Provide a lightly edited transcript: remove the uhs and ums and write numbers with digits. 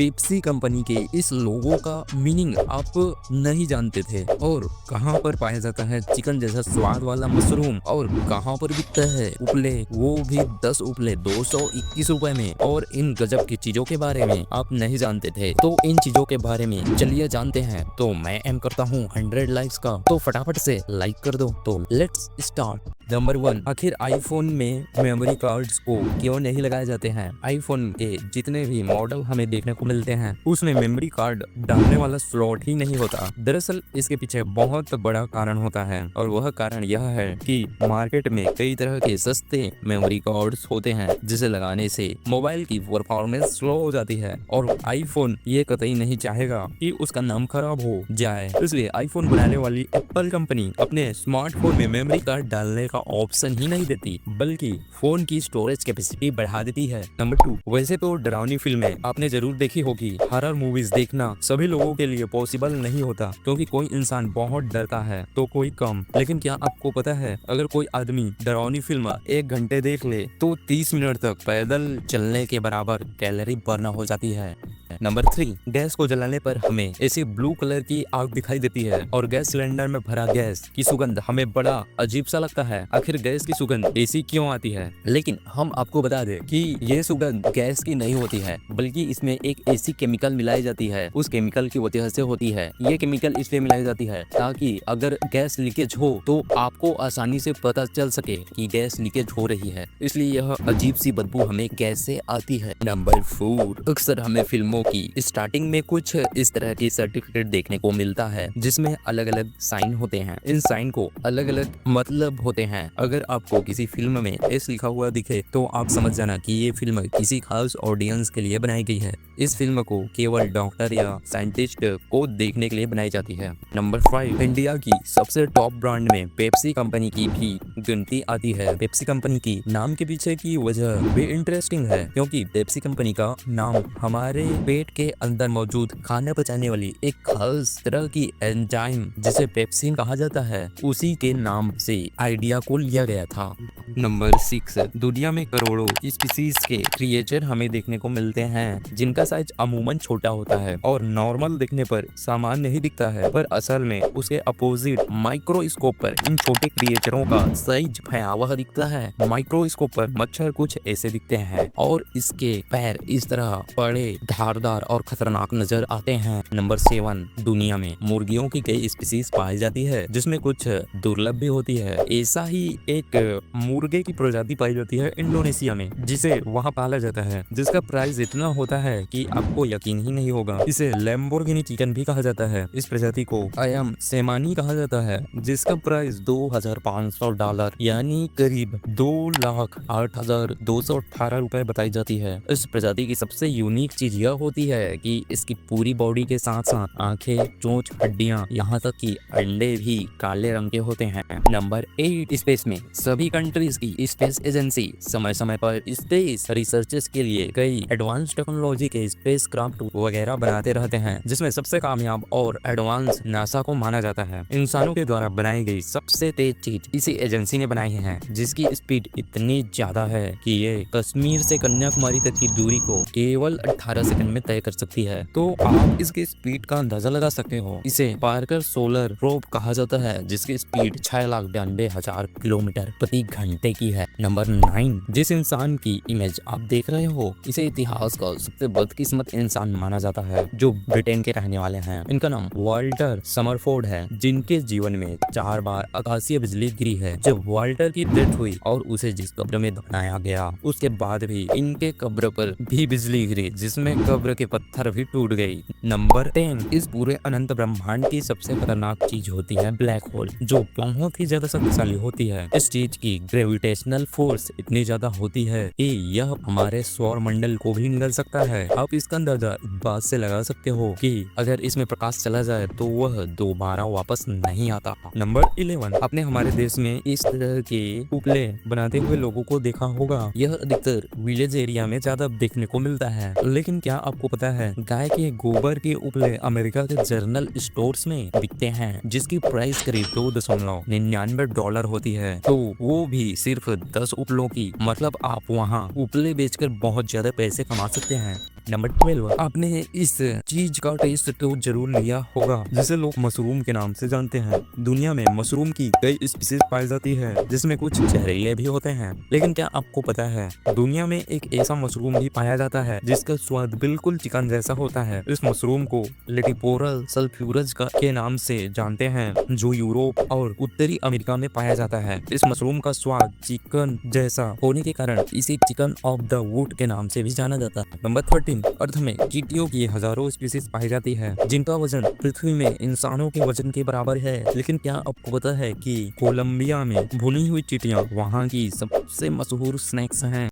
Pepsi company के इस लोगो का मीनिंग आप नहीं जानते थे? और कहाँ पर पाया जाता है चिकन जैसा स्वाद वाला मशरूम? और कहाँ पर बिकता है उपले, वो भी 10 उपले 221 रुपए में? और इन गजब की चीजों के बारे में आप नहीं जानते थे, तो इन चीजों के बारे में चलिए जानते हैं। तो मैं एम करता हूँ 100 लाइक्स का, तो फटाफट से लाइक कर दो। तो लेट्स स्टार्ट। नंबर 1, आखिर आईफोन में मेमोरी कार्ड्स को क्यों नहीं लगाए जाते हैं? आईफोन के जितने भी मॉडल हमें देखने को मिलते हैं उसमें मेमोरी कार्ड डालने वाला स्लॉट ही नहीं होता। दरअसल इसके पीछे बहुत बड़ा कारण होता है, और वह कारण यह है कि मार्केट में कई तरह के सस्ते मेमोरी कार्ड्स होते हैं जिसे लगाने से मोबाइल की परफॉर्मेंस स्लो हो जाती है, और आईफोन ये कतई नहीं चाहेगा कि उसका नाम खराब हो जाए। इसलिए आईफोन बनाने वाली एप्पल कंपनी अपने स्मार्टफोन में मेमोरी कार्ड डालने का ऑप्शन ही नहीं देती, बल्कि फोन की स्टोरेज कैपेसिटी बढ़ा देती है। नंबर 2, वैसे तो डरावनी फिल्में आपने जरूर देखी होगी। हॉरर मूवीज देखना सभी लोगों के लिए पॉसिबल नहीं होता, क्योंकि कोई इंसान बहुत डरता है तो कोई कम। लेकिन क्या आपको पता है, अगर कोई आदमी डरावनी फिल्म 1 घंटे देख ले तो 30 मिनट तक पैदल चलने के बराबर कैलोरी बर्न हो जाती है। नंबर 3, गैस को जलाने पर हमें ऐसी ब्लू कलर की आग दिखाई देती है, और गैस सिलेंडर में भरा गैस की सुगंध हमें बड़ा अजीब सा लगता है। आखिर गैस की सुगंध ऐसी क्यों आती है? लेकिन हम आपको बता दें कि ये सुगंध गैस की नहीं होती है, बल्कि इसमें एक ऐसी केमिकल मिलाई जाती है, उस केमिकल की वजह से होती है। ये केमिकल इसलिए मिलाई जाती है ताकि अगर गैस लीकेज हो तो आपको आसानी से पता चल सके कि गैस लीकेज हो रही है, इसलिए यह अजीब सी बदबू हमें गैस से आती है। नंबर 4, अक्सर हमें फिल्मों की स्टार्टिंग में कुछ इस तरह की सर्टिफिकेट देखने को मिलता है जिसमें अलग अलग साइन होते हैं। इन साइन को अलग अलग मतलब होते हैं। अगर आपको किसी फिल्म में एस लिखा हुआ दिखे तो आप समझ जाना कि ये फिल्म किसी खास ऑडियंस के लिए बनाई गई है। इस फिल्म को केवल डॉक्टर या साइंटिस्ट को देखने के लिए बनाई जाती है। नंबर 5, इंडिया की सबसे टॉप ब्रांड में पेप्सी कंपनी की भी गिनती आती है। पेप्सी कंपनी की नाम के पीछे की वजह भी इंटरेस्टिंग है, क्योंकि पेप्सी कंपनी का नाम हमारे पेट के अंदर मौजूद खाना पचाने वाली एक खास तरह की एंजाइम जिसे पेप्सिन कहा जाता है, उसी के नाम से आइडिया को लिया गया था। नंबर 6, दुनिया में करोड़ों स्पीसीज के क्रिएचर हमें देखने को मिलते हैं जिनका साइज अमूमन छोटा होता है और नॉर्मल दिखने पर सामान्य नहीं दिखता है, पर असल में उसके अपोजिट माइक्रोस्कोप पर इन छोटे क्रिएचरों का साइज भयावह दिखता है। माइक्रोस्कोप पर मच्छर कुछ ऐसे दिखते हैं और इसके पैर इस तरह बड़े, धारदार और खतरनाक नजर आते हैं। नंबर 7, दुनिया में मुर्गियों की कई स्पीसीज पाई जाती है जिसमें कुछ दुर्लभ भी होती है। ऐसा ही एक मुर्गे की प्रजाति पाई जाती है इंडोनेशिया में, जिसे वहाँ पाला जाता है, जिसका प्राइस इतना होता है कि आपको यकीन ही नहीं होगा। इसे लैम्बोर्गिनी चिकन भी कहा जाता है। इस प्रजाति को अयम सेमानी कहा जाता है, जिसका प्राइस $2,500 यानी करीब 2,08,218 रुपए बताई जाती है। इस प्रजाति की सबसे यूनिक चीज यह होती है कि इसकी पूरी बॉडी के साथ साथ आंखें, चोंच, हड्डियां, यहाँ तक कि अंडे भी काले रंग के होते हैं। नंबर 8, स्पेस में सभी कंट्रीज की स्पेस एजेंसी समय समय पर स्पेस रिसर्चेस के लिए कई एडवांस टेक्नोलॉजी के स्पेस क्राफ्ट वगैरह बनाते रहते हैं, जिसमें सबसे कामयाब और एडवांस नासा को माना जाता है। इंसानों के द्वारा बनाई गई सबसे तेज चीज इसी एजेंसी ने बनाई है, जिसकी स्पीड इतनी ज्यादा है कि ये कश्मीर से कन्याकुमारी तक की दूरी को केवल 18 सेकंड में तय कर सकती है। तो आप इसके स्पीड का अंदाजा लगा सकते हो। इसे पार्कर सोलर प्रोब कहा जाता है, जिसकी स्पीड 6,92,000 किलोमीटर प्रति घंटे की है। नंबर 9, जिस इंसान की इमेज आप देख रहे हो इसे इतिहास का सबसे बदकिस्मत इंसान माना जाता है, जो ब्रिटेन के रहने वाले हैं। इनका नाम वॉल्टर समरफोर्ड है, जिनके जीवन में 4 बार आकाशीय बिजली गिरी है। जब वॉल्टर की डेथ हुई और उसे जिस कब्र में दफनाया गया, उसके बाद भी इनके कब्र पर भी बिजली गिरी, जिसमें कब्र के पत्थर भी टूट गई। नंबर 10, इस पूरे अनंत ब्रह्मांड की सबसे खतरनाक चीज होती है ब्लैक होल, जो बहुत ही ज्यादा शक्तिशाली होती है। इस चीज की ग्रेविटेशनल फोर्स इतनी ज्यादा होती है कि यह हमारे सौर मंडल को भी निगल सकता है। आप इसका अंदाजा इस बात से लगा सकते हो कि अगर इसमें प्रकाश चला जाए तो वह दोबारा वापस नहीं आता। नंबर 11, आपने हमारे देश में इस तरह के उपले बनाते हुए लोगों को देखा होगा। यह अधिकतर विलेज एरिया में ज्यादा देखने को मिलता है। लेकिन क्या आपको पता है, गाय के गोबर के उपले अमेरिका के जनरल स्टोर्स में बिकते हैं, जिसकी प्राइस करीब $2.99 होती है। तो वो भी सिर्फ 10 उपलों की। मतलब आप वहाँ उपले बेचकर बहुत ज्यादा पैसे कमा सकते हैं। नंबर 12, आपने इस चीज का टेस्ट तो जरूर लिया होगा जिसे लोग मशरूम के नाम से जानते हैं। दुनिया में मशरूम की कई स्पीशीज पाई जाती है जिसमें कुछ जहरीले भी होते हैं, लेकिन क्या आपको पता है दुनिया में एक ऐसा मशरूम भी पाया जाता है जिसका स्वाद बिल्कुल चिकन जैसा होता है। इस मशरूम को लेटिपोरल सल्फ्यूरस के नाम से जानते हैं, जो यूरोप और उत्तरी अमेरिका में पाया जाता है। इस मशरूम का स्वाद चिकन जैसा होने के कारण इसे चिकन ऑफ द वुड के नाम से भी जाना जाता है। नंबर 13, अर्थ में चींटियों की हजारों स्पीशीज पाई जाती है जिनका वजन पृथ्वी में इंसानों के वजन के बराबर है। लेकिन क्या आपको पता है कि कोलंबिया में भुनी हुई चींटियां वहां की सबसे मशहूर स्नैक्स हैं?